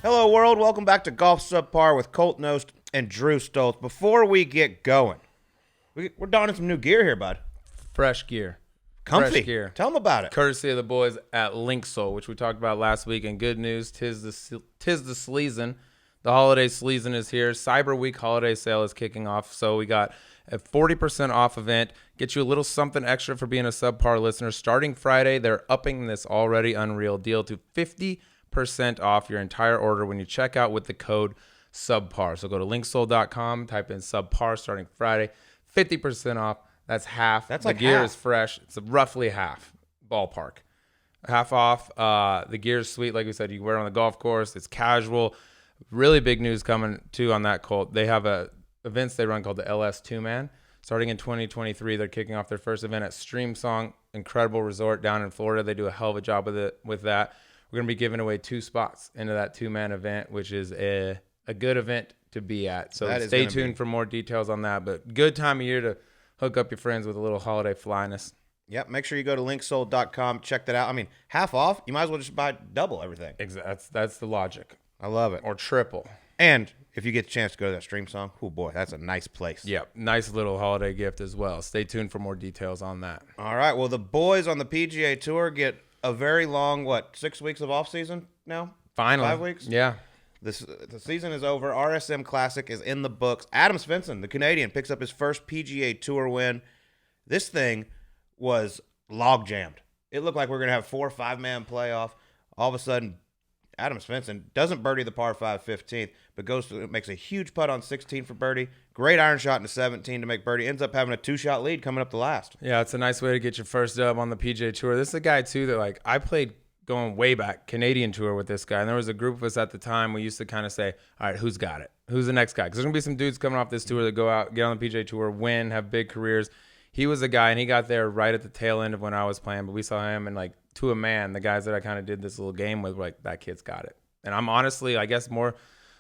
Hello, world. Welcome back to Golf Subpar with Colt Knost and Drew Stoltz. Before we get going, we're donning some new gear here, bud. Fresh gear. Comfy. Fresh gear. Tell them about it. Courtesy of the boys at Linksoul, which we talked about last week. And good news, tis the sleason. The holiday sleason is here. Cyber Week holiday sale is kicking off. So we got a 40% off event. Get you a little something extra for being a Subpar listener. Starting Friday, they're upping this already unreal deal to 50% off your entire order when you check out with the code Subpar. So go to linksoul.com, type in Subpar starting Friday. 50% off. That's half. That's the like gear half. is fresh. It's roughly half, ballpark. Half off. The gear is sweet. Like we said, you can wear it on the golf course. It's casual. Really big news coming too on that, Colt. They have events they run called the LS 2-Man. Starting in 2023, they're kicking off their first event at Streamsong, incredible resort down in Florida. They do a hell of a job with that. We're going to be giving away 2 spots into that 2-man event, which is a good event to be at. So stay tuned for more details on that. But good time of year to hook up your friends with a little holiday flyness. Yep. Make sure you go to linksoul.com. Check that out. I mean, half off. You might as well just buy double everything. Exactly. That's the logic. I love it. Or triple. And if you get the chance to go to that Stream Song, oh boy, that's a nice place. Yep. Nice little holiday gift as well. Stay tuned for more details on that. All right. Well, the boys on the PGA Tour get a very long, 6 weeks of off season now? Finally. 5 weeks? Yeah. The season is over. RSM Classic is in the books. Adam Svensson, the Canadian, picks up his first PGA Tour win. This thing was log jammed. It looked like we were going to have 4 or 5-man playoff. All of a sudden, Adam Svensson doesn't birdie the par 5 15th, but makes a huge putt on 16 for birdie. Great iron shot into 17 to make birdie. Ends up having a 2-shot lead coming up the last. Yeah, it's a nice way to get your first dub on the PGA Tour. This is a guy, too, that, I played going way back, Canadian Tour with this guy. And there was a group of us at the time. We used to kind of say, all right, who's got it? Who's the next guy? Because there's going to be some dudes coming off this tour that go out, get on the PGA Tour, win, have big careers. He was a guy, and he got there right at the tail end of when I was playing. But we saw him, and, to a man, the guys that I kind of did this little game with, that kid's got it. And I'm honestly, I guess,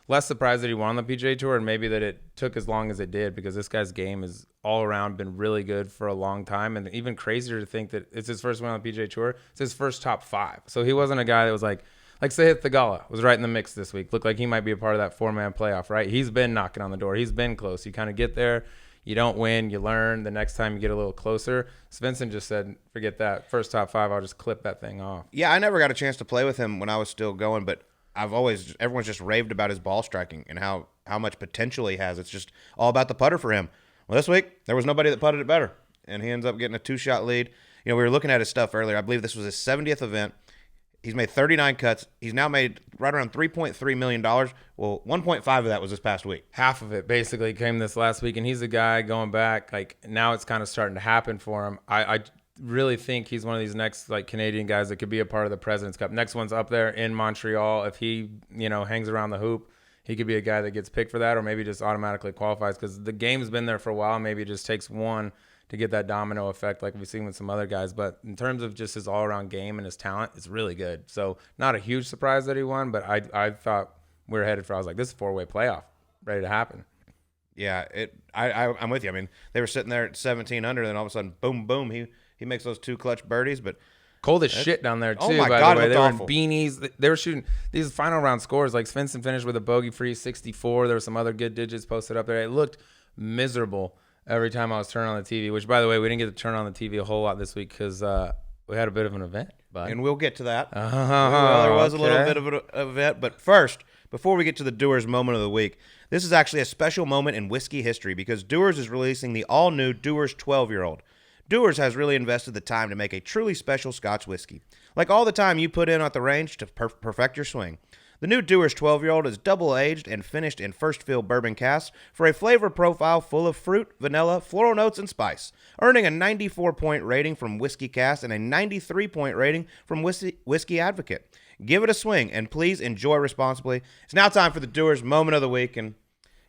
less surprised that he won on the PGA Tour, and maybe that it took as long as it did, because this guy's game is all around been really good for a long time. And even crazier to think that it's his first win on the PGA Tour. It's his first top 5. So he wasn't a guy that was like Sahith Theegala was right in the mix this week. Looked like he might be a part of that 4-man playoff, right? He's been knocking on the door. He's been close. You kind of get there. You don't win. You learn. The next time you get a little closer. Svensson just said, forget that. First top 5, I'll just clip that thing off. Yeah, I never got a chance to play with him when I was still going, but everyone's just raved about his ball striking and how much potential he has. It's just all about the putter for him. Well, this week, there was nobody that putted it better, and he ends up getting a 2-shot lead. We were looking at his stuff earlier. I believe this was his 70th event. He's made 39 cuts. He's now made right around $3.3 million. Well, 1.5 of that was this past week. Half of it basically came this last week, and he's a guy going back. Now it's kind of starting to happen for him. I really think he's one of these next Canadian guys that could be a part of the President's Cup. Next one's up there in Montreal. If he, hangs around the hoop, he could be a guy that gets picked for that, or maybe just automatically qualifies, because the game's been there for a while. Maybe it just takes one to get that domino effect like we've seen with some other guys. But in terms of just his all-around game and his talent, it's really good. So not a huge surprise that he won, but I thought we were headed for, I was like, this is a 4-way playoff ready to happen. Yeah, I'm with you. I mean, they were sitting there at 17 under, then all of a sudden, boom, boom, he makes those 2 clutch birdies. But cold as shit down there, too, oh my by God, the way. They were in awful. beanies. They were shooting these final round scores. Svensson finished with a bogey-free 64. There were some other good digits posted up there. It looked miserable every time I was turning on the TV, which, by the way, we didn't get to turn on the TV a whole lot this week because we had a bit of an event. But and we'll get to that. Well, there was a little bit of an event. But first, before we get to the Doers moment of the week, this is actually a special moment in whiskey history because Doers is releasing the all-new Doers 12-year-old. Doers has really invested the time to make a truly special Scotch whiskey. Like all the time you put in at the range to perfect your swing. The new Doers 12-year-old is double-aged and finished in first-fill bourbon casks for a flavor profile full of fruit, vanilla, floral notes, and spice, earning a 94-point rating from Whiskey Cast and a 93-point rating from Whiskey Advocate. Give it a swing, and please enjoy responsibly. It's now time for the Doers moment of the week, and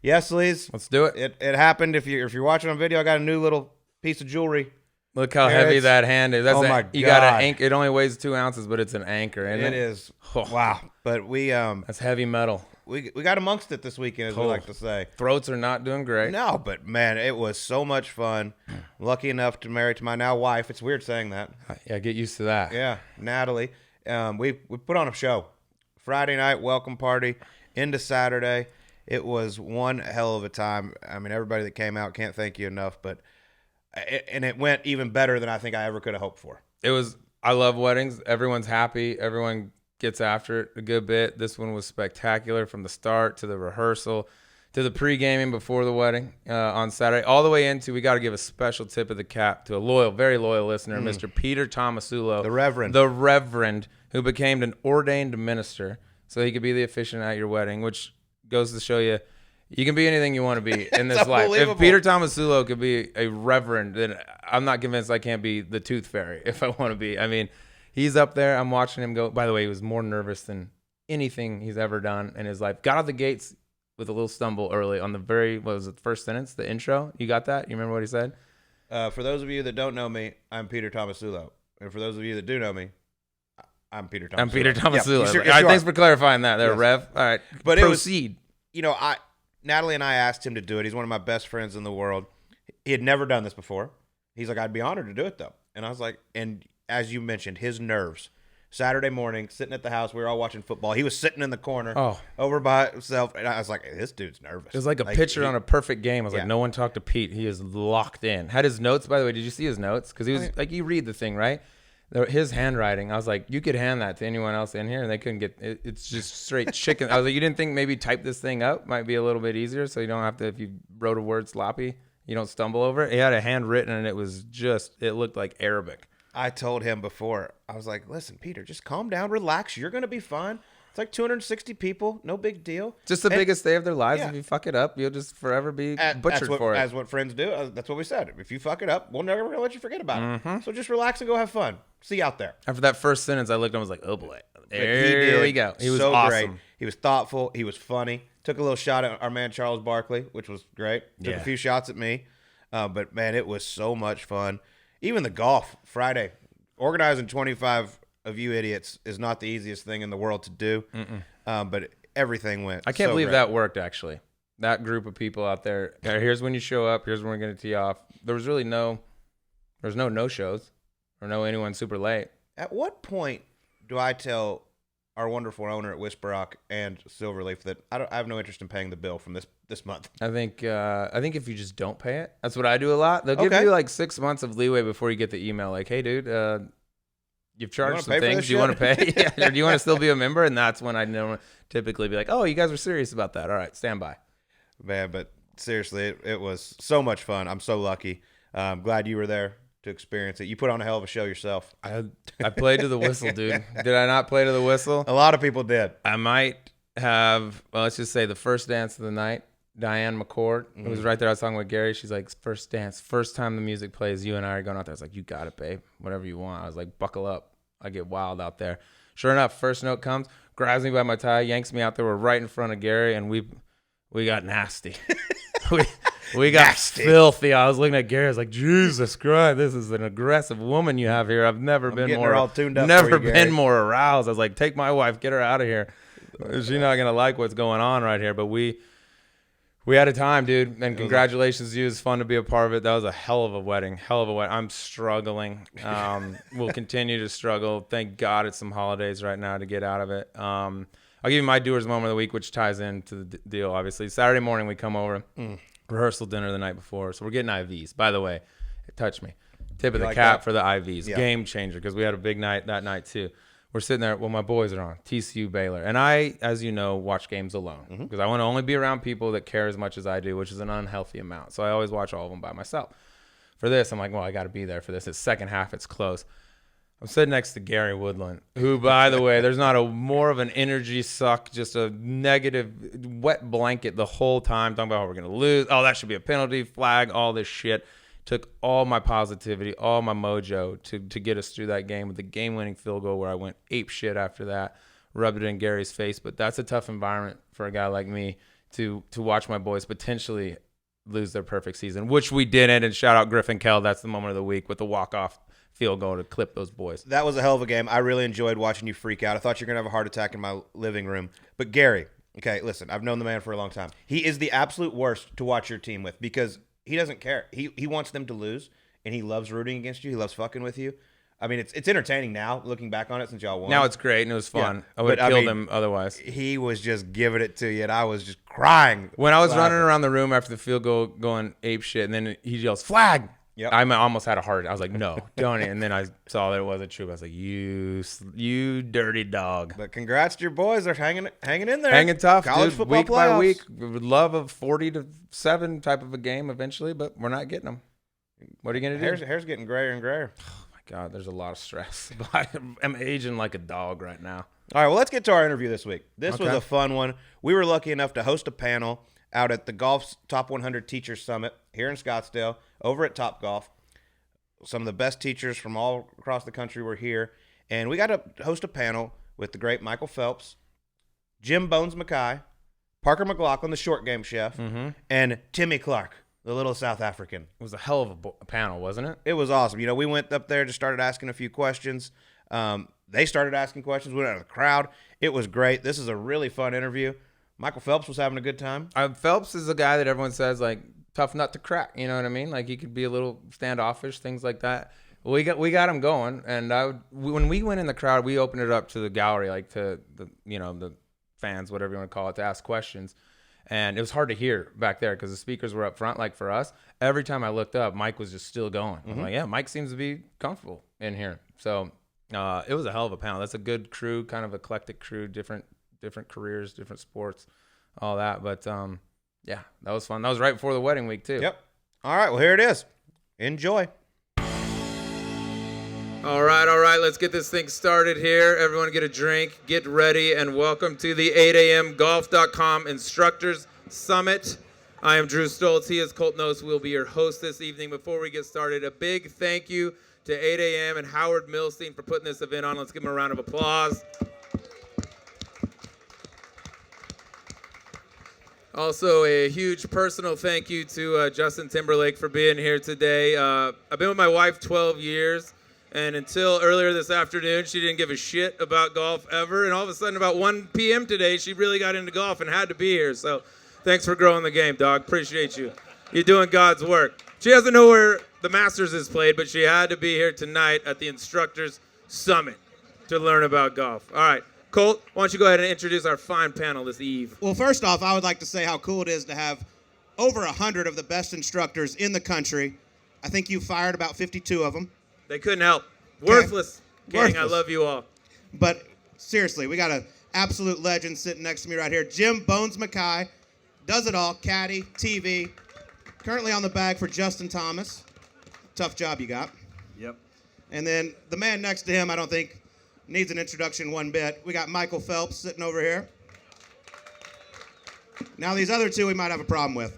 yes, Lees, let's do it. It happened. If you're watching on video, I got a new little piece of jewelry. Look how heavy that hand is. Oh my God. You got an anchor. It only weighs 2 ounces, but it's an anchor, isn't it? It is. Wow. But that's heavy metal. We got amongst it this weekend, as we like to say. Throats are not doing great. No, but man, it was so much fun. Lucky enough to marry to my now wife. It's weird saying that. Yeah, get used to that. Yeah, Natalie. We put on a show Friday night welcome party into Saturday. It was one hell of a time. I mean, everybody that came out, can't thank you enough, but it went even better than I think I ever could have hoped for. I love weddings. Everyone's happy. Everyone gets after it a good bit. This one was spectacular from the start to the rehearsal to the pre-gaming before the wedding on Saturday. All the way into, we got to give a special tip of the cap to a very loyal listener, Mr. Peter Tomasulo. The Reverend, who became an ordained minister so he could be the officiant at your wedding, which goes to show you can be anything you want to be in this life. If Peter Tomasulo could be a reverend, then I'm not convinced I can't be the tooth fairy if I want to be. I mean, he's up there. I'm watching him go. By the way, he was more nervous than anything he's ever done in his life. Got out the gates with a little stumble early on the first sentence, the intro. You got that? You remember what he said? For those of you that don't know me, I'm Peter Tomasulo. And for those of you that do know me, I'm Peter Tomasulo. All right, thanks for clarifying that there, yes. Rev. All right, but proceed. Natalie and I asked him to do it. He's one of my best friends in the world. He had never done this before. He's like, I'd be honored to do it, though. And I was like, and as you mentioned, his nerves. Saturday morning, sitting at the house, we were all watching football. He was sitting in the corner over by himself. And I was like, this dude's nervous. It was like a pitcher on a perfect game. I was like, no one talked to Pete. He is locked in. Had his notes, by the way. Did you see his notes? Because he was like, you read the thing, right? His handwriting, I was like, you could hand that to anyone else in here and they couldn't get it. It's just straight chicken. I was like, you didn't think maybe type this thing up might be a little bit easier so you don't have to, if you wrote a word sloppy, you don't stumble over it. He had a handwritten and it looked like Arabic. I told him before, I was like, listen, Peter, just calm down, relax. You're going to be fine. It's like 260 people. No big deal. Just the biggest day of their lives. Yeah. If you fuck it up, you'll just forever be butchered for it. That's what friends do. That's what we said. If you fuck it up, we're never going to let you forget about it. So just relax and go have fun. See you out there. After that first sentence, I looked and was like, oh boy. There we go. He was so awesome. Great. He was thoughtful. He was funny. Took a little shot at our man Charles Barkley, which was great. Took a few shots at me. But, man, it was so much fun. Even the golf Friday. Organizing 25 of you idiots is not the easiest thing in the world to do, but everything went. I can't believe that worked, actually. That group of people out there. Here's when you show up. Here's when we're going to tee off. There was really no-shows or no anyone super late. At what point do I tell our wonderful owner at Whisper Rock and Silverleaf that I have no interest in paying the bill from this month? I think if you just don't pay it, that's what I do a lot. They'll give you like 6 months of leeway before you get the email like, hey, dude, you've charged some things. Do you want to pay? Yeah. Or do you want to still be a member? And that's when I typically be like, oh, you guys were serious about that. All right, stand by. Man, but seriously, it was so much fun. I'm so lucky. I'm glad you were there to experience it. You put on a hell of a show yourself. I played to the whistle, dude. Did I not play to the whistle? A lot of people did. I might have, well, let's just say the first dance of the night, Diane McCord, who was right there. I was talking with Gary. She's like, first dance, first time the music plays, you and I are going out there. I was like, you got it, babe. Whatever you want. I was like, buckle up. I get wild out there. Sure enough, first note comes, grabs me by my tie, yanks me out there. We're right in front of Gary, and we got nasty. We got filthy. I was looking at Gary. I was like, Jesus Christ, this is an aggressive woman you have here. I've never been more all tuned up. Never been more aroused. I was like, take my wife, get her out of here. She's not gonna like what's going on right here. But we had a time, dude. And congratulations to you. It's fun to be a part of it. That was a hell of a wedding. I'm struggling. We'll continue to struggle. Thank God it's some holidays right now to get out of it. I'll give you my doers moment of the week, which ties into the deal, obviously. Saturday morning, we come over. Rehearsal dinner the night before. So we're getting IVs. By the way, it touched me. Tip of the cap for the IVs. Yeah. Game changer, because we had a big night that night too. We're sitting there. Well, my boys are on. TCU, Baylor. And I, as you know, watch games alone. Because I want to only be around people that care as much as I do, which is an unhealthy amount. So I always watch all of them by myself. For this, I'm like, well, I got to be there for this. It's second half. It's close. I'm sitting next to Gary Woodland, who, by the way, there's not a more of an energy suck, just a negative wet blanket the whole time, talking about how we're going to lose. Oh, that should be a penalty, flag, all this shit. Took all my positivity, all my mojo to get us through that game with the game-winning field goal where I went ape shit after that, rubbed it in Gary's face. But that's a tough environment for a guy like me to watch my boys potentially lose their perfect season, which we didn't. And shout out Griffin Kell. That's the moment of the week with the walk-off field goal to clip those boys. That was a hell of a game. I really enjoyed watching you freak out. I thought you were going to have a heart attack in my living room. But Gary, okay, listen, I've known the man for a long time. He is the absolute worst to watch your team with because he doesn't care. He wants them to lose, and he loves rooting against you. He loves fucking with you. I mean, it's entertaining now, looking back on it since y'all won. Now it's great, and it was fun. Yeah, I would but, have killed him otherwise. He was just giving it to you, and I was just crying. When I was running around the room after the field goal going ape shit, and then he yells, flag! Yep. I almost had a heart. I was like, no, don't. And then I saw that it wasn't true. I was like, you dirty dog. But congrats to your boys. They're hanging in there. Hanging tough, College dude. football Week playoffs. by week. We would love a 40-7 type of a game eventually, but we're not getting them. What are you going to do? Hair's getting grayer and grayer. Oh, my God. There's a lot of stress. I'm aging like a dog right now. All right, well, let's get to our interview this week. This was a fun one. We were lucky enough to host a panel out at the Golf's Top 100 Teachers Summit here in Scottsdale over at Topgolf. Some of the best teachers from all across the country were here, and we got to host a panel with the great Michael Phelps, Jim Bones Mackay, Parker McLachlin, the short game chef, and Timmy Clark, the little South African. It was a hell of a panel, wasn't it? It was awesome. You know, we went up there, just started asking a few questions. They started asking questions. We went out of the crowd. It was great. This is a really fun interview. Michael Phelps was having a good time. Phelps is a guy that everyone says, like, tough nut to crack. You know what I mean? Like, he could be a little standoffish, things like that. We got him going. And when we went in the crowd, we opened it up to the gallery, like to the fans, whatever you want to call it, to ask questions. And it was hard to hear back there because the speakers were up front. Like for us, every time I looked up, Mike was just still going. I'm like, yeah, Mike seems to be comfortable in here. So it was a hell of a panel. That's a good crew, kind of eclectic crew, different careers, different sports, all that. But yeah, that was fun. That was right before the wedding week too. Yep. All right, well, here it is. Enjoy. All right. Let's get this thing started here. Everyone get a drink, get ready, and welcome to the 8 a.m. Golf.com Instructors Summit. I am Drew Stoltz. He is Colt Nose. We'll be your host this evening. Before we get started, a big thank you to 8 a.m. and Howard Milstein for putting this event on. Let's give him a round of applause. Also, a huge personal thank you to Justin Timberlake for being here today. I've been with my wife 12 years. And until earlier this afternoon, she didn't give a shit about golf ever. And all of a sudden, about 1 p.m. today, she really got into golf and had to be here. So thanks for growing the game, dog. Appreciate you. You're doing God's work. She doesn't know where the Masters is played, but she had to be here tonight at the Instructors Summit to learn about golf. All right. Colt, why don't you go ahead and introduce our fine panel this eve. Well, first off, I would like to say how cool it is to have over 100 of the best instructors in the country. I think you fired about 52 of them. They couldn't help. Worthless. Gang, Worthless. I love you all. But seriously, we got an absolute legend sitting next to me right here. Jim Bones Mackay does it all. Caddy, TV. Currently on the bag for Justin Thomas. Tough job you got. Yep. And then the man next to him, I don't think needs an introduction one bit. We got Michael Phelps sitting over here. Now these other two we might have a problem with.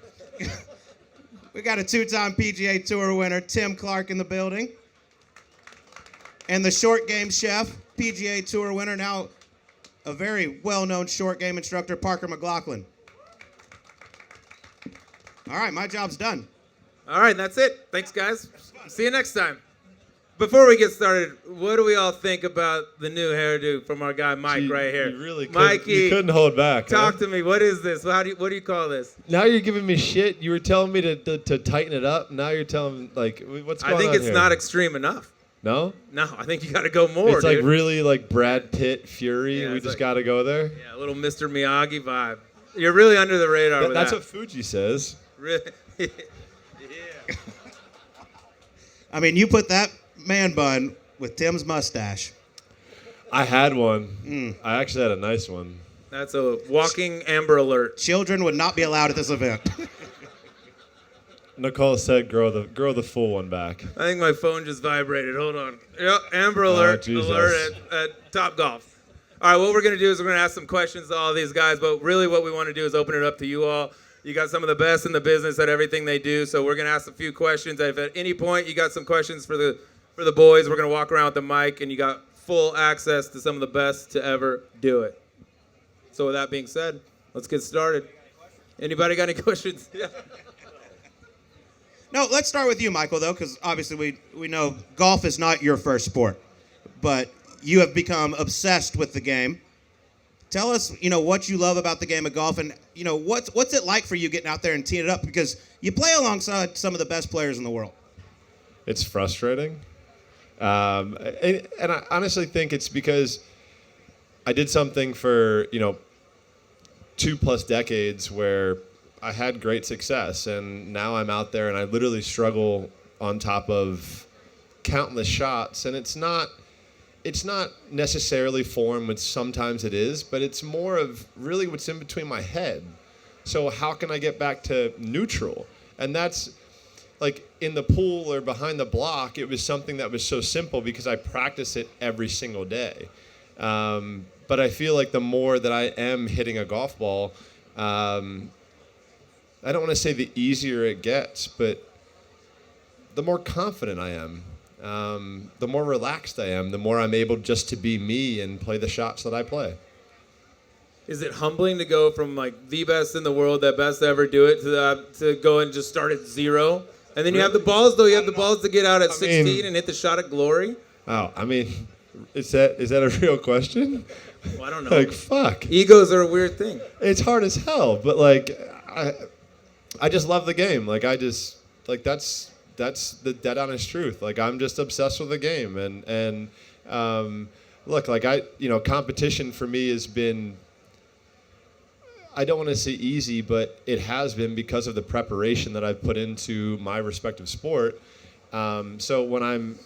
We got a two-time PGA Tour winner, Tim Clark, in the building. And the short game chef, PGA Tour winner, now a very well-known short game instructor, Parker McLachlin. All right, my job's done. All right, that's it. Thanks, guys. See you next time. Before we get started, what do we all think about the new hairdo from our guy Mike right here? You really Mikey, couldn't hold back. talk to me. What is this? What do you call this? Now you're giving me shit. You were telling me to tighten it up. Now you're telling me, like, what's going on I think it's here? not extreme enough. No? No, I think you got to go more, It's dude. like really like Brad Pitt, Fury. Yeah, We it's just like- got to go there. Yeah, a little Mr. Miyagi vibe. You're really under the radar with That's that. what Fuji says. Really? Yeah. I mean, you put that man bun with Tim's mustache. I had one. I actually had a nice one. That's a walking Amber Alert. Children would not be allowed at this event. Nicole said, "Grow the full one back." I think my phone just vibrated. Hold on. Yep, Amber Alert. Jesus. Alert at Top Golf. All right, what we're going to do is we're going to ask some questions to all these guys, but really what we want to do is open it up to you all. You got some of the best in the business at everything they do, so we're going to ask a few questions. If at any point you got some questions for the boys, we're going to walk around with the mic, and you got full access to some of the best to ever do it. So with that being said, let's get started. Anybody got any questions? Yeah. No, let's start with you, Michael, though, because obviously we know golf is not your first sport, but you have become obsessed with the game. Tell us, what you love about the game of golf, and what's it like for you getting out there and teeing it up, because you play alongside some of the best players in the world. It's frustrating. And I honestly think it's because I did something for 2+ decades where I had great success, and now I'm out there and I literally struggle on top of countless shots, and it's not necessarily form, which sometimes it is, but it's more of really what's in between my head. So how can I get back to neutral? And that's like in the pool or behind the block, it was something that was so simple because I practice it every single day. But I feel like the more that I am hitting a golf ball, I don't want to say the easier it gets, but the more confident I am. The more relaxed I am, the more I'm able just to be me and play the shots that I play. Is it humbling to go from like the best in the world, that best to ever do it, to go and just start at 0? And then you have the balls, though. You have the balls to get out at 16 and hit the shot of glory. Oh, I mean, is that a real question? Well, I don't know. Like, fuck. Egos are a weird thing. It's hard as hell, but like, I just love the game. Like, that's the dead honest truth. Like, I'm just obsessed with the game, and look, like competition for me has been, I don't want to say easy, but it has been because of the preparation that I've put into my respective sport. So when I'm,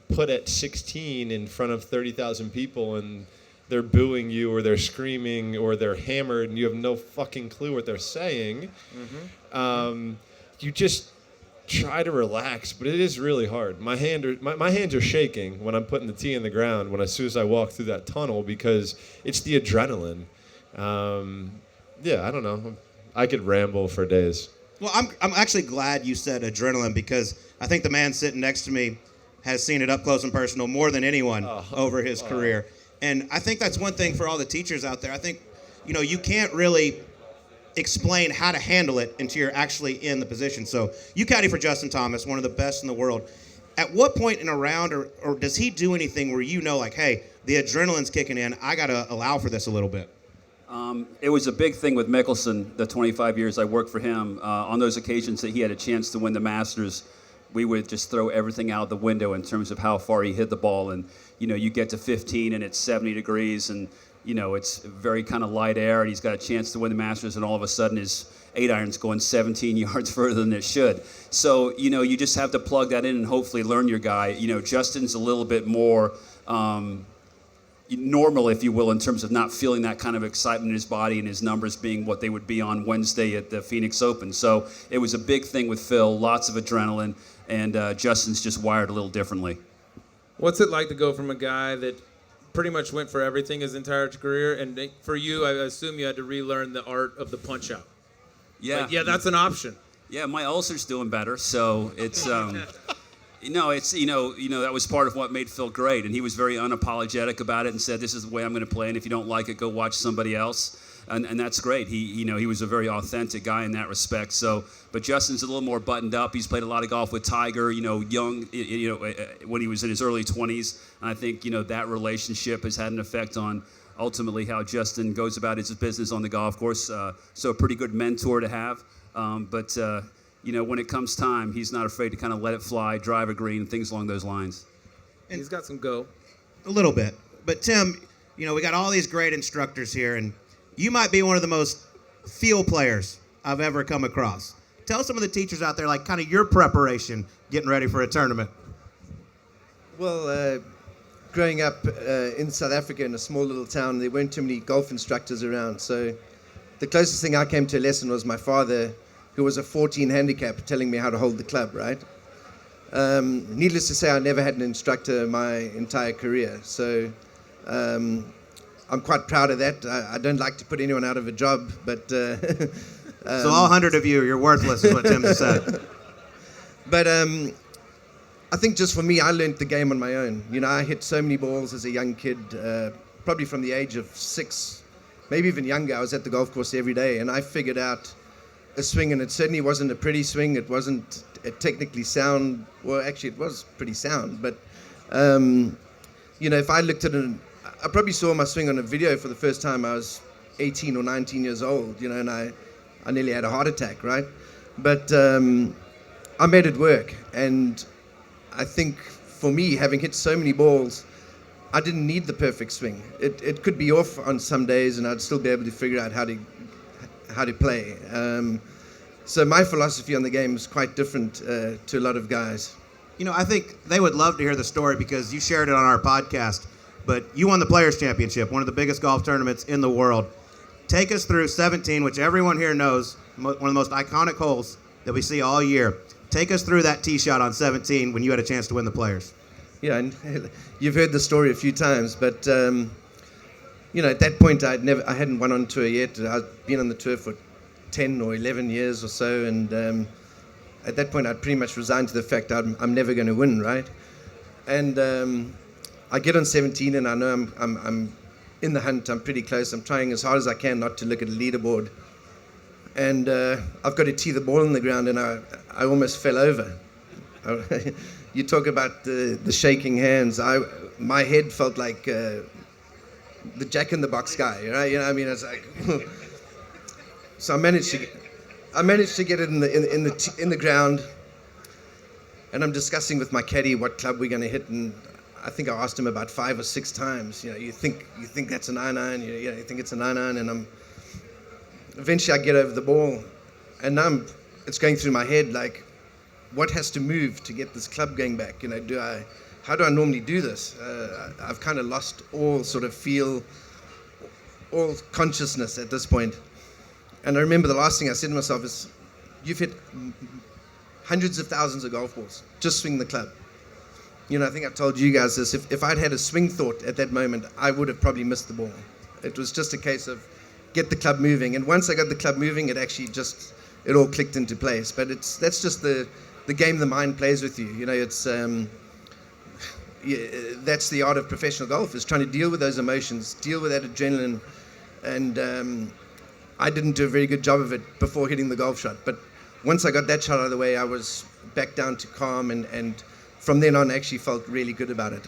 put at 16 in front of 30,000 people and they're booing you or they're screaming or they're hammered and you have no fucking clue what they're saying, you just try to relax, but it is really hard. My hands are shaking when I'm putting the tee in the ground as soon as I walk through that tunnel because it's the adrenaline. I don't know. I could ramble for days. Well, I'm actually glad you said adrenaline because I think the man sitting next to me has seen it up close and personal more than anyone over his career. And I think that's one thing for all the teachers out there. I think, you can't really explain how to handle it until you're actually in the position. So you caddy for Justin Thomas, one of the best in the world. At what point in a round or does he do anything where like, hey, the adrenaline's kicking in, I got to allow for this a little bit? It was a big thing with McLachlin, the 25 years I worked for him. On those occasions that he had a chance to win the Masters, we would just throw everything out the window in terms of how far he hit the ball. And, you get to 15 and it's 70 degrees and, it's very kind of light air and he's got a chance to win the Masters and all of a sudden his 8-iron's going 17 yards further than it should. So, you just have to plug that in and hopefully learn your guy. Justin's a little bit more normal, if you will, in terms of not feeling that kind of excitement in his body and his numbers being what they would be on Wednesday at the Phoenix Open. So it was a big thing with Phil, lots of adrenaline, and Justin's just wired a little differently. What's it like to go from a guy that pretty much went for everything his entire career, and for you, I assume you had to relearn the art of the punch-out. Yeah. Like, yeah, that's an option. Yeah, my ulcer's doing better, so it's... it's that was part of what made Phil great, and he was very unapologetic about it and said, "This is the way I'm going to play, and if you don't like it, go watch somebody else." And that's great. He was a very authentic guy in that respect. So, but Justin's a little more buttoned up. He's played a lot of golf with Tiger, young, when he was in his early 20s. And I think that relationship has had an effect on ultimately how Justin goes about his business on the golf course. So a pretty good mentor to have, but. When it comes time, he's not afraid to kind of let it fly, drive a green, things along those lines. And he's got some go. A little bit. But, Tim, we got all these great instructors here, and you might be one of the most field players I've ever come across. Tell some of the teachers out there, like, kind of your preparation getting ready for a tournament. Well, growing up in South Africa in a small little town, there weren't too many golf instructors around. So the closest thing I came to a lesson was my father, who was a 14 handicap, telling me how to hold the club, right? Needless to say, I never had an instructor my entire career. So I'm quite proud of that. I don't like to put anyone out of a job, but... so all 100 of you, you're worthless, is what Tim just said. But I think just for me, I learned the game on my own. I hit so many balls as a young kid, probably from the age of 6, maybe even younger. I was at the golf course every day, and I figured out a swing, and it certainly wasn't a pretty swing. It wasn't a technically sound. Well, actually, it was pretty sound. But if I looked at it, I probably saw my swing on a video for the first time. I was 18 or 19 years old, and I nearly had a heart attack, right? But I made it work, and I think for me, having hit so many balls, I didn't need the perfect swing. It could be off on some days, and I'd still be able to figure out how to play. So my philosophy on the game is quite different to a lot of guys. You know, I think they would love to hear the story because you shared it on our podcast, but you won the Players' Championship, one of the biggest golf tournaments in the world. Take us through 17, which everyone here knows, one of the most iconic holes that we see all year. Take us through that tee shot on 17 when you had a chance to win the Players. Yeah, and you've heard the story a few times, but you know, at that point I hadn't won on tour yet. I'd been on the tour for 10 or 11 years or so, and at that point I'd pretty much resigned to the fact I'm never going to win, right? And I get on 17, and I know I'm in the hunt. I'm pretty close. I'm trying as hard as I can not to look at a leaderboard, and I've got to tee the ball in the ground, and I almost fell over. You talk about the shaking hands. My head felt like the Jack in the Box guy, right? You know, I mean, it's like. So I managed to get it in the ground, and I'm discussing with my caddy what club we're going to hit, and I think I asked him about 5 or 6 times. You know, you think that's a 9-iron? You think it's a 9-iron? And eventually I get over the ball, and it's going through my head like, what has to move to get this club going back? You know, how do I normally do this? I've kind of lost all sort of feel, all consciousness at this point. And I remember the last thing I said to myself is, you've hit hundreds of thousands of golf balls. Just swing the club. You know, I think I told you guys this. If I'd had a swing thought at that moment, I would have probably missed the ball. It was just a case of get the club moving. And once I got the club moving, it all clicked into place. But that's just the game the mind plays with you. You know, it's that's the art of professional golf, is trying to deal with those emotions, deal with that adrenaline. And I didn't do a very good job of it before hitting the golf shot. But once I got that shot out of the way, I was back down to calm, and from then on, I actually felt really good about it.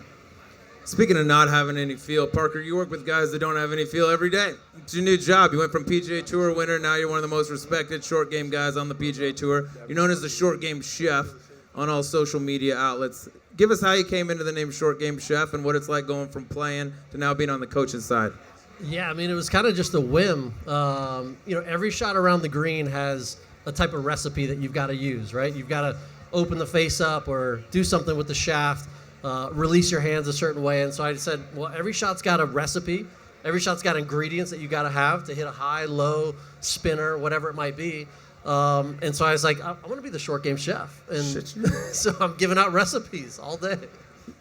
Speaking of not having any feel, Parker, you work with guys that don't have any feel every day. It's your new job. You went from PGA Tour winner, now you're one of the most respected short game guys on the PGA Tour. You're known as the short game chef on all social media outlets. Give us how you came into the name short game chef and what it's like going from playing to now being on the coaching side. Yeah, I mean, it was kind of just a whim. You know, every shot around the green has a type of recipe that you've got to use, right? You've got to open the face up or do something with the shaft, release your hands a certain way. And so I said, well, every shot's got a recipe. Every shot's got ingredients that you got to have to hit a high, low, spinner, whatever it might be. And so I was like, I want to be the short game chef. And so I'm giving out recipes all day.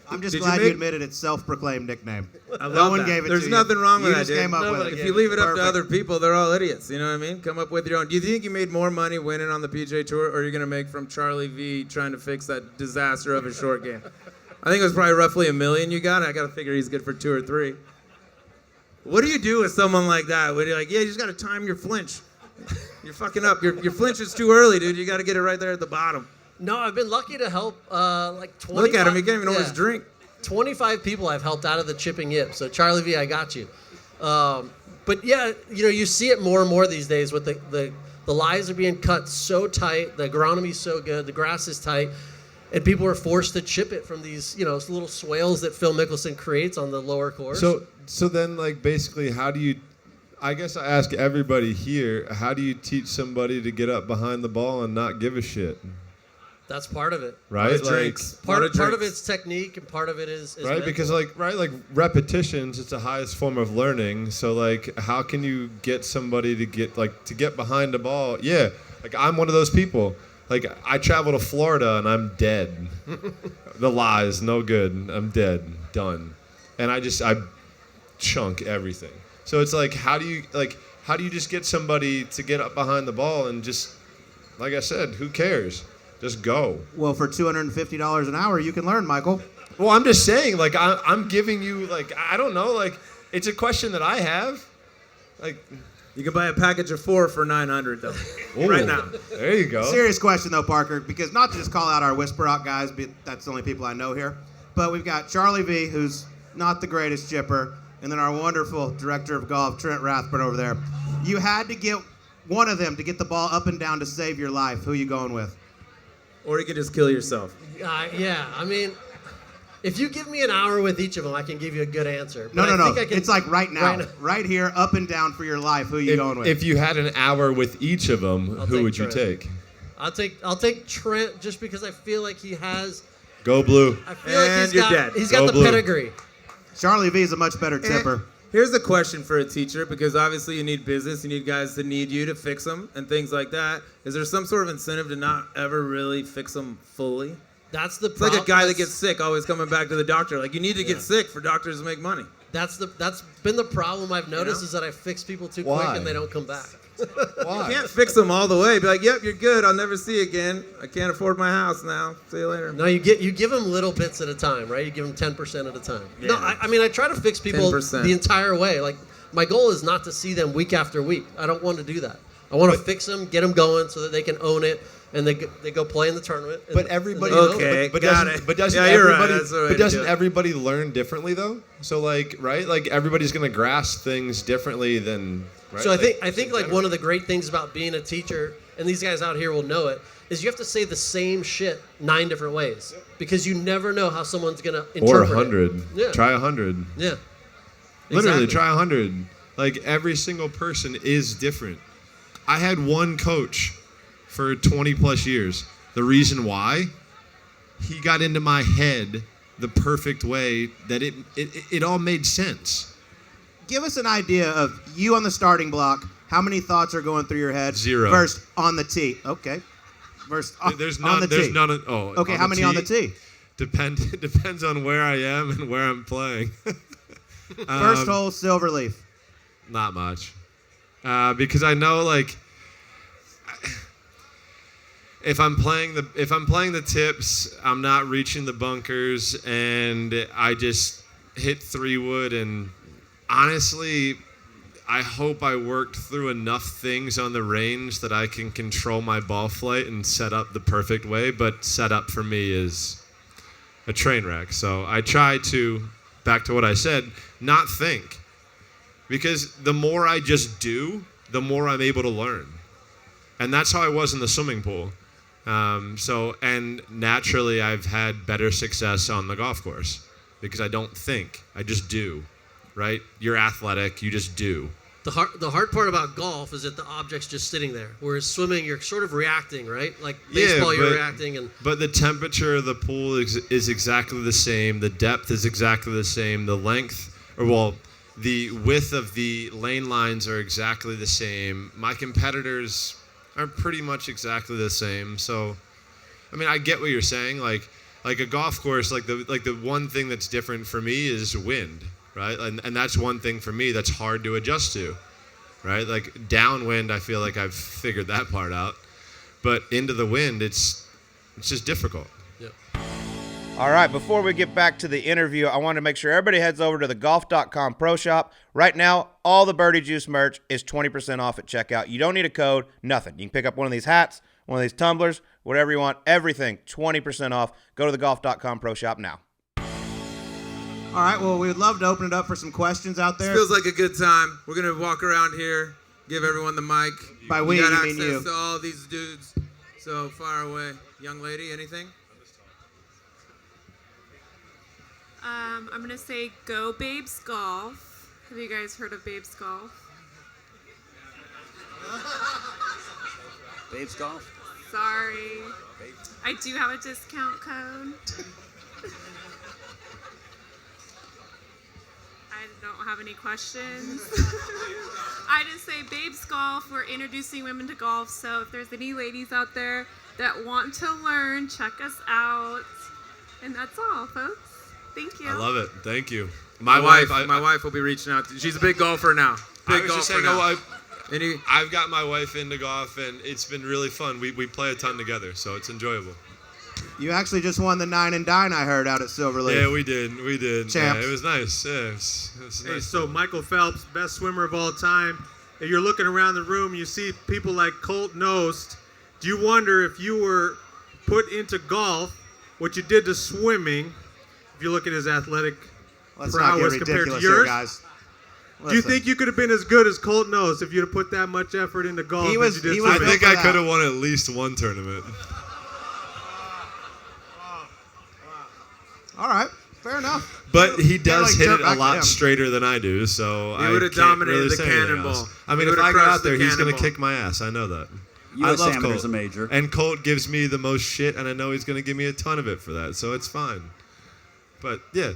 I'm just glad you admitted it's self-proclaimed nickname. I love no one that. gave it There's to you. nothing wrong with You that, just dude. came up with it. If you leave it up to Perfect. other people, they're all idiots. You know what I mean? Come up with your own. Do you think you made more money winning on the PGA Tour, or are you going to make from Charlie V trying to fix that disaster of his short game? I think it was probably roughly $1 million you got. I got to figure he's good for 2 or 3. What do you do with someone like that? When you're like, yeah, you just got to time your flinch. You're fucking up. Your flinch is too early, dude. You got to get it right there at the bottom. No, I've been lucky to help like 25. Look at him. He can't even order his drink. 25 people I've helped out of the chipping yip. So Charlie V, I got you. But yeah, you know, you see it more and more these days with the lies are being cut so tight, the agronomy's so good, the grass is tight, and people are forced to chip it from these, you know, little swales that Phil Mickelson creates on the lower course. So then, like, basically, how do you? I guess I ask everybody here, how do you teach somebody to get up behind the ball and not give a shit? That's part of it. Right? Part of it's technique, and part of it is right, mental. because like repetitions, it's the highest form of learning. So like, how can you get somebody to get behind the ball? Yeah, like I'm one of those people. Like I travel to Florida and I'm dead. The lies, no good. I'm dead, done. And I chunk everything. So it's like, how do you just get somebody to get up behind the ball and just, like I said, who cares? Just go. Well, for $250 an hour, you can learn, Michael. Well, I'm just saying, like, I'm giving you, like, I don't know, like, it's a question that I have. Like, You can buy a package of 4 for $900 though. ooh, right now. There you go. Serious question, though, Parker, because not to just call out our Whisper Rock guys, but that's the only people I know here, but we've got Charlie V, who's not the greatest chipper, and then our wonderful director of golf, Trent Rathburn, over there. You had to get one of them to get the ball up and down to save your life. Who are you going with? Or you could just kill yourself. Yeah, I mean, If you give me an hour with each of them, I can give you a good answer. No. But I think I can- It's like right now, right here, up and down for your life. Who you going with? If you had an hour with each of them, I'll who take would you Trent. take? I'll take Trent just because I feel like he has. Go blue. I feel like And you're dead. he's Go got the blue. pedigree. Charlie V is a much better tipper. Here's a question for a teacher, because obviously you need business, you need guys that need you to fix them and things like that. Is there some sort of incentive to not ever really fix them fully? That's the It's like a problem. guy that gets sick always coming back to the doctor. Like, you need to get sick for doctors to make money. That's been the problem I've noticed know? is that I fix people too Why? quick and they don't come back. Why? You can't fix them all the way. Be like, yep, you're good. I'll never see you again. I can't afford my house now. See you later. No, you give them little bits at a time, right? You give them 10% at a time. No, I mean I try to fix people 10%. the entire way. Like my goal is not to see them week after week. I don't want to do that. I want to fix them, get them going so that they can own it, and they go play in the tournament. But everybody, Okay, but got doesn't, it. but doesn't Yeah, you're right. everybody, That's the way but to doesn't do it. everybody learn differently though? So like, right? Like everybody's gonna grasp things differently than. Right? So I think like one of the great things about being a teacher, and these guys out here will know it, is you have to say the same shit 9 different ways because you never know how someone's gonna interpret Or 100. it. Yeah. Try 100. Yeah. Literally, Exactly. try 100. Like every single person is different. I had one coach for 20 plus years. The reason why, he got into my head the perfect way that it all made sense. Give us an idea of you on the starting block. How many thoughts are going through your head? 0. First on the tee. Okay. First on, There's on the there's tee. none. Okay, how many on the tee? Depends on where I am and where I'm playing. First hole, Silverleaf. Not much, because I know like if I'm playing the tips, I'm not reaching the bunkers, and I just hit 3-wood. And honestly, I hope I worked through enough things on the range that I can control my ball flight and set up the perfect way. But setup for me is a train wreck. So I try to, back to what I said, not think. Because the more I just do, the more I'm able to learn. And that's how I was in the swimming pool. And naturally I've had better success on the golf course because I don't think, I just do, right? You're athletic, you just do. The hard part about golf is that the object's just sitting there. Whereas swimming, you're sort of reacting, right? Like baseball, you're reacting. But the temperature of the pool is exactly the same. The depth is exactly the same. The length, the width of the lane lines are exactly the same. My competitors are pretty much exactly the same. So, I mean, I get what you're saying. Like a golf course, like the one thing that's different for me is wind, right? And that's one thing for me that's hard to adjust to, right? Like downwind, I feel like I've figured that part out. But into the wind, it's just difficult. All right, before we get back to the interview, I want to make sure everybody heads over to the Golf.com Pro Shop. Right now, all the Birdie Juice merch is 20% off at checkout. You don't need a code, nothing. You can pick up one of these hats, one of these tumblers, whatever you want, everything, 20% off. Go to the Golf.com Pro Shop now. All right, well, we would love to open it up for some questions out there. This feels like a good time. We're going to walk around here, give everyone the mic. By we, got you access mean you. to all these dudes so far away. Young lady, anything? I'm going to say go Babes Golf. Have you guys heard of Babes Golf? Babes Golf? Sorry. I do have a discount code. I don't have any questions. I just say Babes Golf. We're introducing women to golf, so if there's any ladies out there that want to learn, check us out. And that's all, folks. Thank you. I love it. Thank you. My wife will be reaching out. She's a big golfer now. Big golfer now. I've got my wife into golf, and it's been really fun. We play a ton together, so it's enjoyable. You actually just won the 9 and Dine, I heard, out at Silverleaf. Yeah, we did. Champs. Yeah, it was nice. Yeah, it was Hey, nice. so Michael Phelps, best swimmer of all time. If you're looking around the room, you see people like Colt Knost. Do you wonder if you were put into golf, what you did to swimming, if you look at his athletic Let's not get prowess compared to ridiculous here, yours? guys. Do you think you could have been as good as Colt Knost if you'd have put that much effort into golf He was- as you did he was I swimming? think built I for could that. have won at least one tournament. All right. Fair enough. But he does hit jerk it back a to lot him. straighter than I do, so He I would've can't dominated really the say anything cannonball. else. I He mean, if would've I go crushed out there, the he's going to cannonball. kick my ass. I know that. U.S. I love Amateur's Colt. a major. And Colt gives me the most shit, and I know he's going to give me a ton of it for that, so it's fine. But, yeah.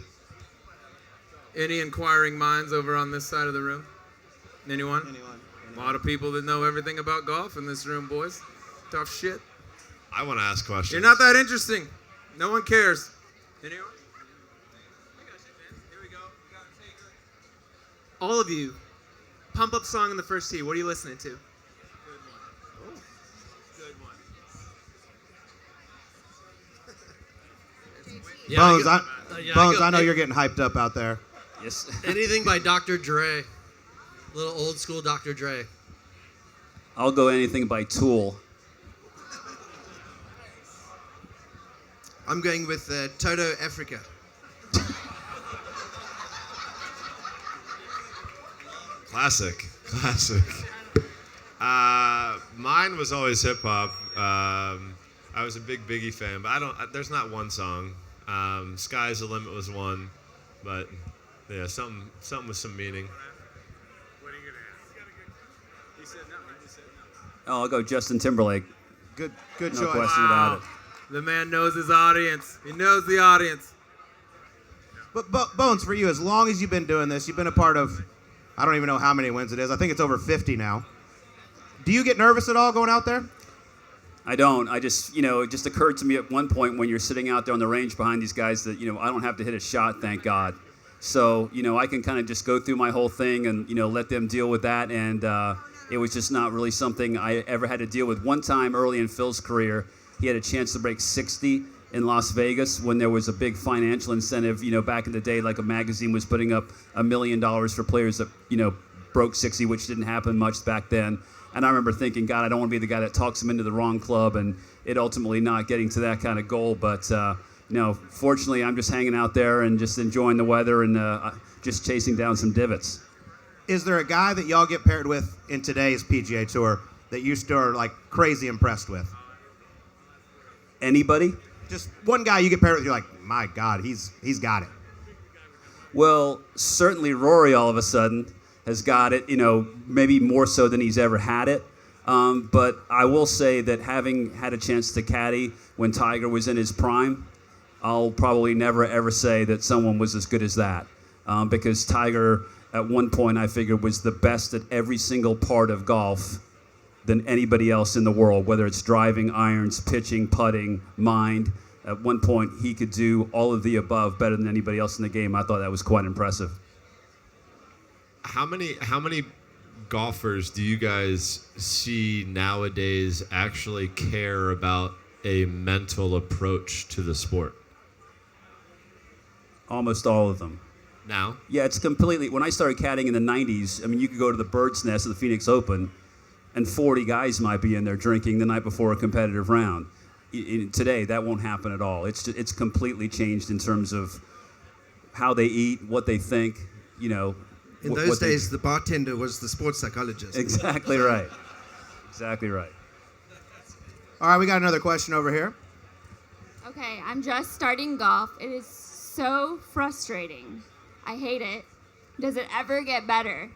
Any inquiring minds over on this side of the room? Anyone? A lot of people that know everything about golf in this room, boys. Tough shit. I want to ask questions. You're not that interesting. No one cares. Anyone? All of you, pump up song in the first tee. What are you listening to? Yeah, Bones, go- I know you're getting hyped up out there. Yes. Anything by Dr. Dre. Little old school Dr. Dre. I'll go anything by Tool. I'm going with Toto Africa. Classic. Mine was always hip hop. I was a big Biggie fan, but there's not one song. Sky's the Limit was one, but yeah, something with some meaning. Oh, I'll go Justin Timberlake. Good No choice. question about it. The man knows his audience. He knows the audience. But Bones, for you, as long as you've been doing this, you've been a part of, I don't even know how many wins it is. I think it's over 50 now. Do you get nervous at all going out there? I don't. I just, it just occurred to me at one point when you're sitting out there on the range behind these guys that, I don't have to hit a shot, thank God. So, I can kind of just go through my whole thing and, let them deal with that. And it was just not really something I ever had to deal with. One time early in Phil's career, he had a chance to break 60 in Las Vegas when there was a big financial incentive. Back in the day, like a magazine was putting up $1 million for players that, broke 60, which didn't happen much back then. And I remember thinking, God, I don't want to be the guy that talks him into the wrong club, and it ultimately not getting to that kind of goal. But, fortunately, I'm just hanging out there and just enjoying the weather and just chasing down some divots. Is there a guy that y'all get paired with in today's PGA Tour that you still are like crazy impressed with? Anybody? Just one guy you get paired with, you're like, my God, he's got it. Well, certainly Rory all of a sudden has got it, maybe more so than he's ever had it. But I will say that having had a chance to caddy when Tiger was in his prime, I'll probably never ever say that someone was as good as that. Because Tiger, at one point, I figured was the best at every single part of golf than anybody else in the world, whether it's driving, irons, pitching, putting, mind. At one point, he could do all of the above better than anybody else in the game. I thought that was quite impressive. How many golfers do you guys see nowadays actually care about a mental approach to the sport? Almost all of them. Now? Yeah, it's completely. When I started caddying in the 90s, you could go to the Bird's Nest of the Phoenix Open, and 40 guys might be in there drinking the night before a competitive round. Today, that won't happen at all. It's completely changed in terms of how they eat, what they think, In those days, the bartender was the sports psychologist. Exactly right. Exactly right. All right, we got another question over here. Okay, I'm just starting golf. It is so frustrating. I hate it. Does it ever get better?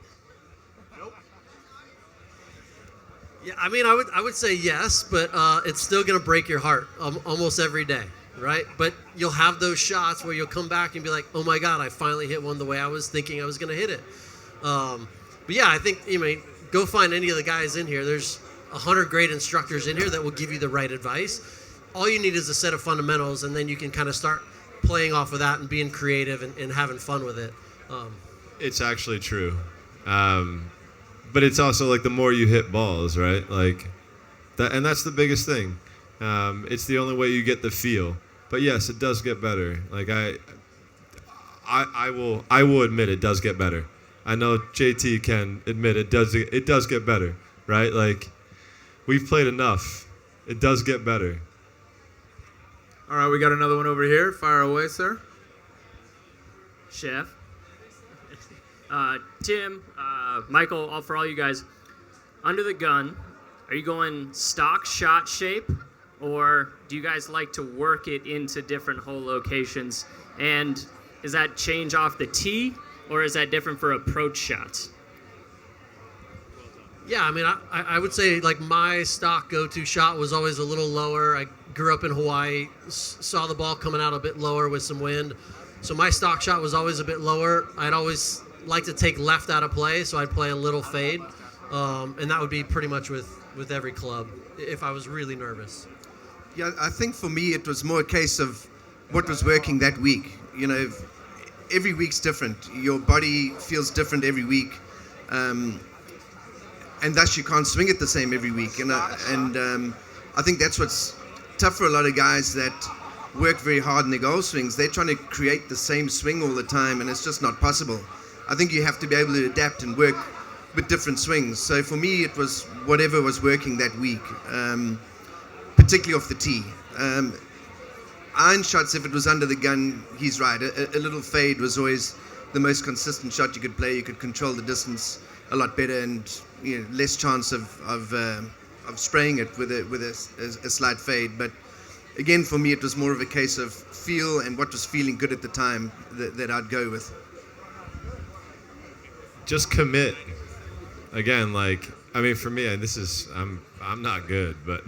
Yeah, I would say yes, but it's still going to break your heart almost every day, right? But you'll have those shots where you'll come back and be like, oh my God, I finally hit one the way I was thinking I was going to hit it. But yeah, I think, go find any of the guys in here. There's 100 great instructors in here that will give you the right advice. All you need is a set of fundamentals, and then you can kind of start playing off of that and being creative and having fun with it. It's actually true. But it's also like the more you hit balls, right? Like that, and that's the biggest thing. It's the only way you get the feel. But yes, it does get better. Like I will admit it does get better. I know JT can admit it does get better, right? Like we've played enough. It does get better. All right, we got another one over here. Fire away, sir. Chef. Tim, Michael, for all you guys, under the gun, are you going stock shot shape, or do you guys like to work it into different hole locations? And Is that change off the tee, or is that different for approach shots? Yeah, I mean, I would say like my stock go-to shot was always a little lower. I grew up in Hawaii, saw the ball coming out a bit lower with some wind. So my stock shot was always a bit lower. I'd always like to take left out of play, so I'd play a little fade. And that would be pretty much with every club if I was really nervous. Yeah, I think for me it was more a case of what was working that week. You know, every week's different. Your body feels different every week. And thus you can't swing it the same every week. And I think that's what's tough for a lot of guys that work very hard in their golf swings. They're trying to create the same swing all the time, and it's just not possible. I think you have to be able to adapt and work with different swings. So for me, it was whatever was working that week, particularly off the tee. Iron shots, if it was under the gun, he's right. A little fade was always the most consistent shot you could play. You could control the distance a lot better, and less chance of spraying it with a slight fade. But again, for me, it was more of a case of feel and what was feeling good at the time that I'd go with. Just commit. Again, for me, and I'm not good, but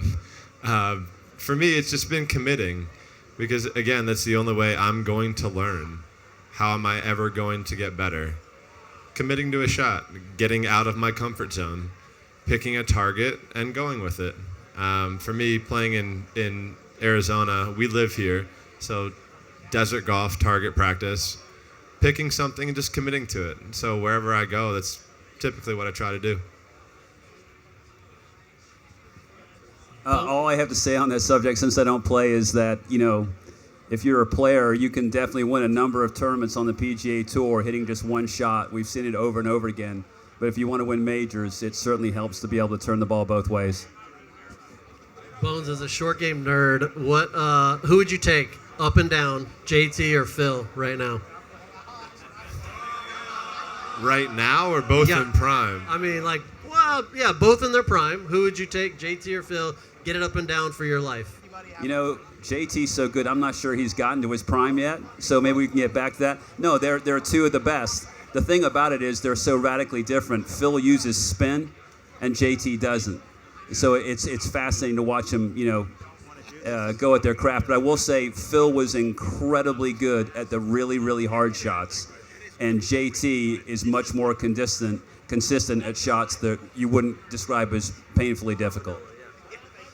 for me, it's just been committing, because again, that's the only way I'm going to learn. How am I ever going to get better? Committing to a shot, getting out of my comfort zone, picking a target and going with it. For me, playing in Arizona, we live here, so desert golf, target practice, picking something and just committing to it. So wherever I go, that's typically what I try to do. All I have to say on that subject, since I don't play, is that, if you're a player, you can definitely win a number of tournaments on the PGA Tour hitting just one shot. We've seen it over and over again. But if you want to win majors, it certainly helps to be able to turn the ball both ways. Bones, as a short game nerd, who would you take up and down, JT or Phil, right now? Right now, or both in prime? I mean, both in their prime. Who would you take, JT or Phil? Get it up and down for your life. JT's so good, I'm not sure he's gotten to his prime yet, so maybe we can get back to that. No, they're two of the best. The thing about it is they're so radically different. Phil uses spin, and JT doesn't. So it's fascinating to watch them, go at their craft. But I will say Phil was incredibly good at the really, really hard shots, and JT is much more consistent at shots that you wouldn't describe as painfully difficult.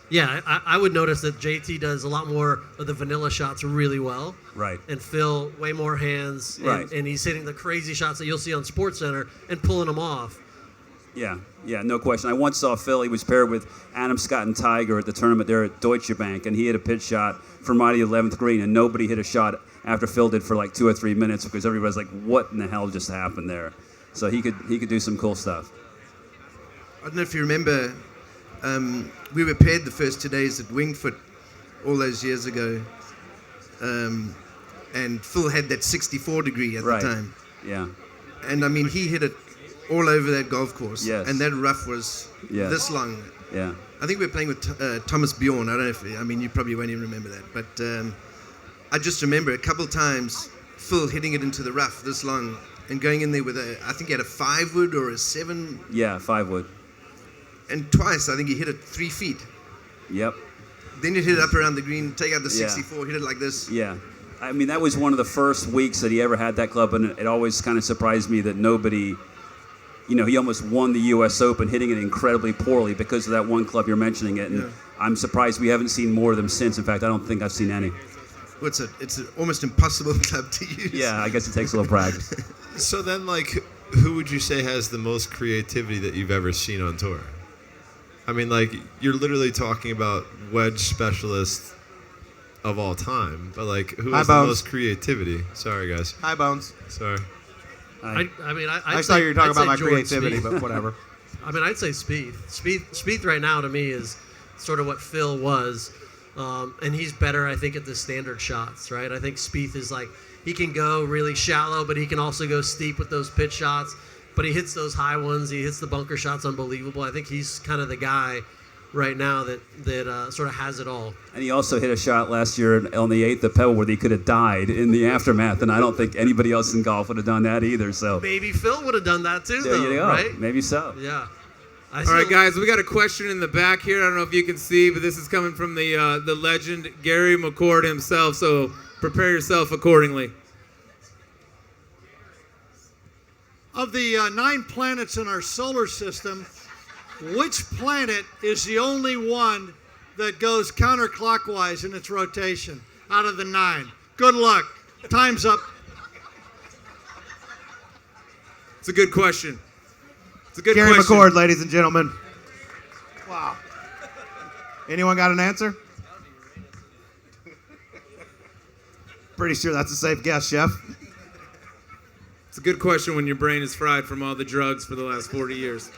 Yeah, I would notice that JT does a lot more of the vanilla shots really well. Right. And Phil, way more hands. Right. And he's hitting the crazy shots that you'll see on SportsCenter and pulling them off. Yeah, no question. I once saw Phil. He was paired with Adam Scott and Tiger at the tournament there at Deutsche Bank, and he hit a pitch shot from right at the 11th green, and nobody hit a shot after Phil did for like 2 or 3 minutes, because everybody's like, what in the hell just happened there? So he could do some cool stuff. I don't know if you remember, we were paired the first 2 days at Wingfoot all those years ago, and Phil had that 64 degree at the time. Yeah. And I mean, he hit it all over that golf course. Yes. And that rough was this long. Yeah. I think we were playing with Thomas Bjorn. I don't know if, you probably won't even remember that. But I just remember a couple times Phil hitting it into the rough this long and going in there with I think he had a 5-wood or a 7. Yeah, 5-wood. And twice, I think he hit it 3 feet. Yep. Then he'd hit it up around the green, take out the 64, hit it like this. Yeah. I mean, that was one of the first weeks that he ever had that club, and it always kind of surprised me that nobody, he almost won the U.S. Open hitting it incredibly poorly because of that one club you're mentioning it. And I'm surprised we haven't seen more of them since. In fact, I don't think I've seen any. Well, it's an almost impossible club to use. Yeah, I guess it takes a little practice. So then, who would you say has the most creativity that you've ever seen on tour? I mean, you're literally talking about wedge specialists of all time, but who has the most creativity? Sorry, guys. Hi, Bones. Sorry. I thought you were talking about my creativity, but whatever. I mean, I'd say Spieth. Spieth right now to me is sort of what Phil was, and he's better, I think, at the standard shots, right? I think Spieth is he can go really shallow, but he can also go steep with those pitch shots. But he hits those high ones. He hits the bunker shots unbelievable. I think he's kind of the guy right now that sort of has it all. And he also hit a shot last year on the 8th at Pebble where he could have died in the aftermath, and I don't think anybody else in golf would have done that either. So Maybe Phil would have done that too, there though, you go. right? Maybe so. Yeah. All right, guys, we got a question in the back here. I don't know if you can see, but this is coming from the legend Gary McCord himself, so prepare yourself accordingly. Of the 9 planets in our solar system, which planet is the only one that goes counterclockwise in its rotation out of the 9? Good luck. Time's up. It's a good question. It's a good Gary question. McCord, ladies and gentlemen. Wow. Anyone got an answer? Pretty sure that's a safe guess, Chef. It's a good question when your brain is fried from all the drugs for the last 40 years.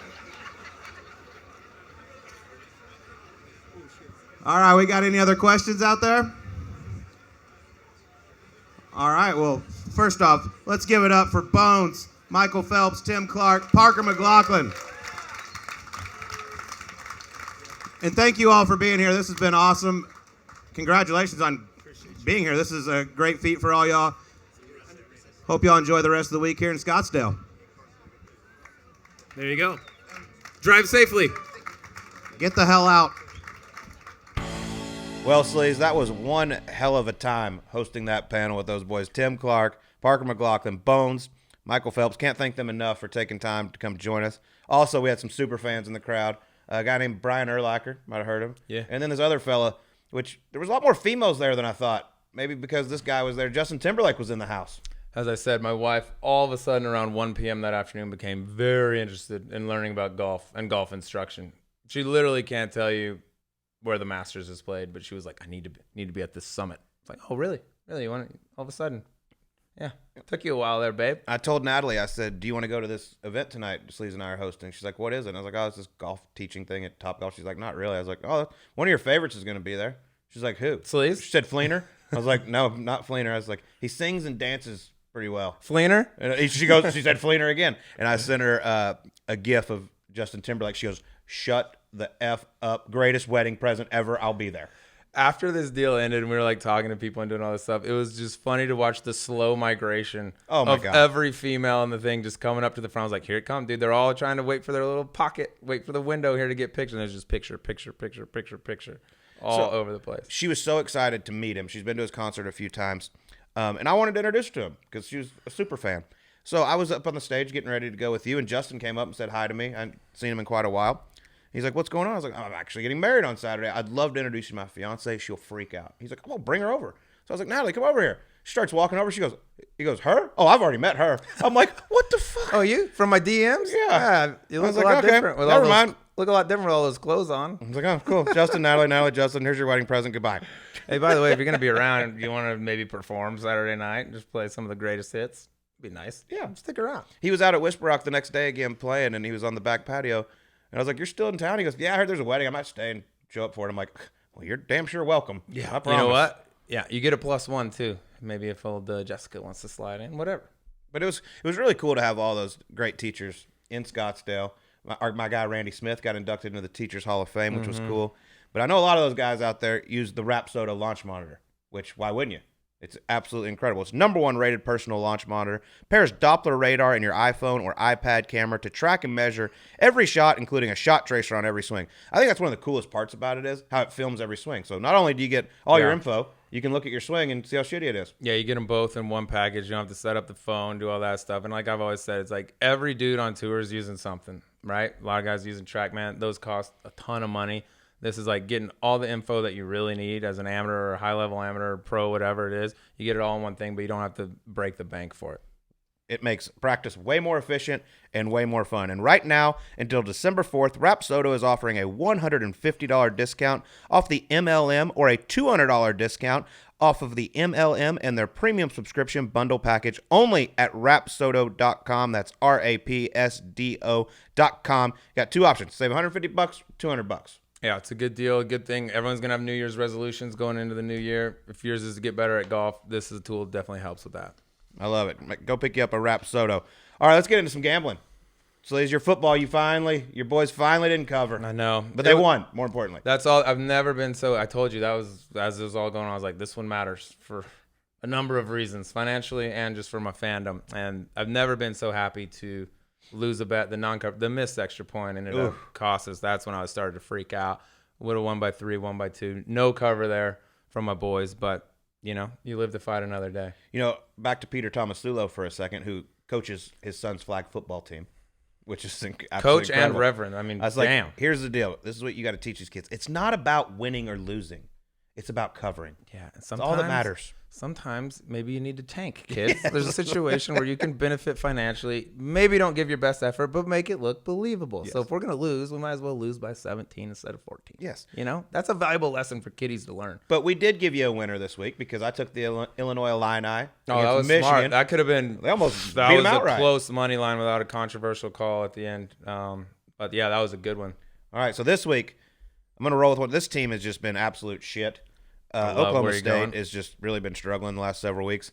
All right, we got any other questions out there? All right, well, first off, let's give it up for Bones, Michael Phelps, Tim Clark, Parker McLachlin. And thank you all for being here. This has been awesome. Congratulations on being here. This is a great feat for all y'all. Hope y'all enjoy the rest of the week here in Scottsdale. There you go. Drive safely. Get the hell out. Well, Sleaze, that was one hell of a time hosting that panel with those boys. Tim Clark, Parker McLachlin, Bones, Michael Phelps. Can't thank them enough for taking time to come join us. Also, we had some super fans in the crowd. A guy named Brian Urlacher, might have heard him. Yeah. And then this other fella, which there was a lot more females there than I thought. Maybe because this guy was there. Justin Timberlake was in the house. As I said, my wife, all of a sudden around 1 p.m. that afternoon, became very interested in learning about golf and golf instruction. She literally can't tell you where the Masters is played, but she was like, I need to be at this summit. It's like, oh, really? Really? You want to? All of a sudden. Yeah. It took you a while there, babe. I told Natalie, I said, do you want to go to this event tonight Sleaze and I are hosting? She's like, what is it? And I was like, oh, it's this golf teaching thing at Top Golf. She's like, not really. I was like, oh, one of your favorites is going to be there. She's like, who? Sleaze? She said Fleener. I was like, no, not Fleener. I was like, he sings and dances pretty well. Fleener? And she said Fleener again. And I sent her a gif of Justin Timberlake. She goes, shut the F up. Greatest wedding present ever. I'll be there. After this deal ended and we were like talking to people and doing all this stuff, it was just funny to watch the slow migration of every female in the thing just coming up to the front. I was like, here it comes, dude. They're all trying to wait for their little pocket, wait for the window here to get pictures. And there's just picture all over the place. She was so excited to meet him. She's been to his concert a few times. And I wanted to introduce her to him because she was a super fan. So I was up on the stage getting ready to go with you, and Justin came up and said hi to me. I hadn't seen him in quite a while. He's like, what's going on? I was like, I'm actually getting married on Saturday. I'd love to introduce you to my fiance. She'll freak out. He's like, oh, bring her over. So I was like, Natalie, come over here. She starts walking over. He goes, her? Oh, I've already met her. I'm like, what the fuck? Oh, you? From my DMs? Yeah. You look a lot different. Never mind. Look a lot different with all those clothes on. I was like, oh, cool. Justin, Natalie, Justin, here's your wedding present. Goodbye. Hey, by the way, if you're going to be around, do you want to maybe perform Saturday night and just play some of the greatest hits? It'd be nice. Yeah. Stick around. He was out at Whisper Rock the next day again playing, and he was on the back patio. And I was like, you're still in town? He goes, yeah, I heard there's a wedding. I might stay and show up for it. I'm like, well, you're damn sure welcome. Yeah. I promise. You know what? Yeah, you get a +1 too. Maybe if old Jessica wants to slide in, whatever. But it was really cool to have all those great teachers in Scottsdale. My guy Randy Smith got inducted into the Teachers Hall of Fame, which was cool. But I know a lot of those guys out there use the Rapsodo launch monitor, which why wouldn't you? It's absolutely incredible. It's #1 rated personal launch monitor. Pairs Doppler radar in your iPhone or iPad camera to track and measure every shot, including a shot tracer on every swing. I think that's one of the coolest parts about it is how it films every swing. So not only do you get all your info, you can look at your swing and see how shitty it is. Yeah, you get them both in one package. You don't have to set up the phone, do all that stuff. And like I've always said, it's like every dude on tour is using something, right? A lot of guys using TrackMan. Those cost a ton of money. This is like getting all the info that you really need as an amateur or high-level amateur, pro, whatever it is. You get it all in one thing, but you don't have to break the bank for it. It makes practice way more efficient and way more fun. And right now, until December 4th, Rapsodo is offering a $150 discount off the MLM or a $200 discount off of the MLM and their premium subscription bundle package only at Rapsodo.com. That's RAPSDO.com. Got two options. Save $150, $200. Yeah, it's a good deal, a good thing. Everyone's going to have New Year's resolutions going into the new year. If yours is to get better at golf, this is a tool that definitely helps with that. I love it. Go pick you up a Rapsodo. All right, let's get into some gambling. So as your football, your boys finally didn't cover. I know. But they won, more importantly. That's all. I've never been so, I told you, that was, as it was all going on, I was like, this one matters for a number of reasons, financially and just for my fandom. And I've never been so happy to lose a bet, the missed extra point, and it cost us. That's when I started to freak out. Would have won by 3, won by 2. No cover there from my boys, but, you live to fight another day. Back to Peter Tomasulo for a second, who coaches his son's flag football team, which is absolutely Coach incredible. and Reverend. I mean, I was damn. like, here's the deal. This is what you got to teach these kids. It's not about winning or losing. It's about covering. Yeah, it's all that matters. Sometimes maybe you need to tank, kids. There's a situation where you can benefit financially. Maybe don't give your best effort, but make it look believable. Yes. So if we're going to lose, we might as well lose by 17 instead of 14. Yes. That's a valuable lesson for kiddies to learn. But we did give you a winner this week because I took the Illinois Illini. Oh, that was Michigan. Smart. That could have been. They almost that beat was them outright. A close money line without a controversial call at the end. But yeah, that was a good one. All right, so this week I'm going to roll with one. This team has just been absolute shit. Oklahoma State has just really been struggling the last several weeks.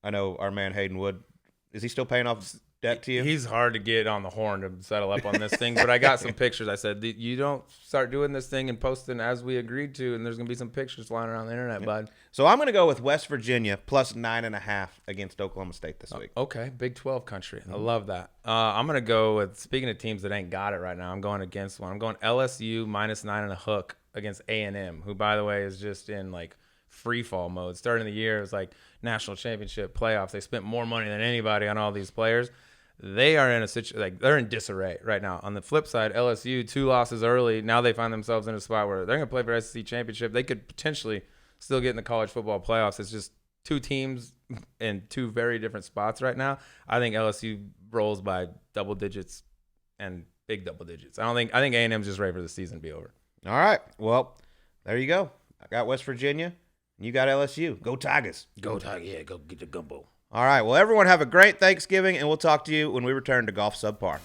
I know our man Hayden Wood. Is he still paying off debt to you? He's hard to get on the horn to settle up on this thing, but I got some pictures. I said, you don't start doing this thing and posting as we agreed to, and there's going to be some pictures flying around the internet, bud. So I'm going to go with West Virginia plus 9.5 against Oklahoma State this week. Okay, Big 12 country. I love that. I'm going to go with, speaking of teams that ain't got it right now, I'm going against one. I'm going LSU minus 9.5 against A&M, who, by the way, is just in free fall mode. Starting the year, it was national championship playoffs. They spent more money than anybody on all these players. They are in a situation, they're in disarray right now. On the flip side, LSU, 2 losses early. Now they find themselves in a spot where they're going to play for SEC championship. They could potentially still get in the college football playoffs. It's just 2 teams in 2 very different spots right now. I think LSU rolls by double digits and big double digits. I think A&M's just ready for the season to be over. All right. Well, there you go. I got West Virginia. You got LSU. Go Tigers. Go Tigers. Yeah, go get the gumbo. All right. Well, everyone have a great Thanksgiving, and we'll talk to you when we return to Golf Subpar.